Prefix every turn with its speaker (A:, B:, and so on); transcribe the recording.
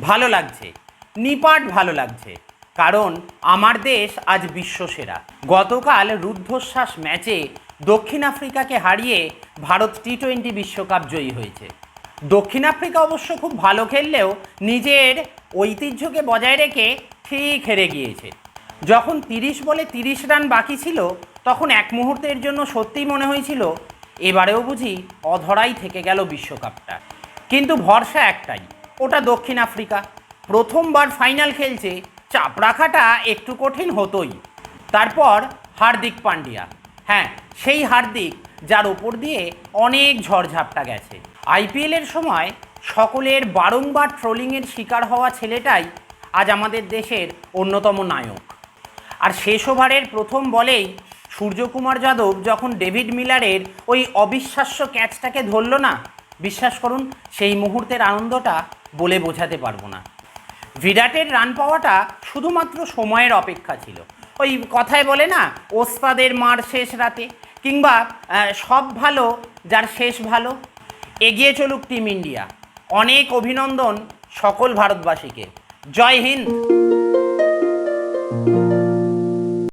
A: ভালো লাগছে, নিপাট ভালো লাগছে, কারণ আমার দেশ আজ বিশ্বসেরা। গতকাল রুদ্ধশ্বাস ম্যাচে দক্ষিণ আফ্রিকাকে হারিয়ে ভারত টি-20 বিশ্বকাপ জয়ী হয়েছে। দক্ষিণ আফ্রিকা অবশ্য খুব ভালো খেললেও নিজের ঐতিহ্যকে বজায় রেখে ঠিক হেরে গিয়েছে। যখন 30 বলে 30 রান বাকি ছিল, তখন এক মুহূর্তের জন্য সত্যিই মনে হয়েছিল এবারেও বুঝি অধরাই থেকে গেল বিশ্বকাপটা। কিন্তু ভরসা একটাই, ওটা দক্ষিণ আফ্রিকা, প্রথমবার ফাইনাল খেলছে, চাপ রাখাটা একটু কঠিন হতোই। তারপর হার্দিক পান্ডিয়া, হ্যাঁ সেই হার্দিক যার ওপর দিয়ে অনেক ঝড়ঝাপটা গেছে। আইপিএলের সময় সকলের বারংবার ট্রোলিংয়ের শিকার হওয়া ছেলেটাই আজ আমাদের দেশের অন্যতম নায়ক। আর শেষ ওভারের প্রথম বলেই সূর্যকুমার যাদব যখন ডেভিড মিলারের ওই অবিশ্বাস্য ক্যাচটাকে ধরল না, বিশ্বাস করুন সেই মুহূর্তের আনন্দটা বলে বোঝাতে পারবো না। বিরাটের রান পাওয়াটা শুধুমাত্র সময়ের অপেক্ষা ছিল। ওই কথায় বলে না, ওস্তাদের মার শেষ রাতে, কিংবা সব ভালো যার শেষ ভালো। এগিয়ে চলুক টিম ইন্ডিয়া। অনেক অভিনন্দন সকল ভারতবাসীকে। জয় হিন্দ।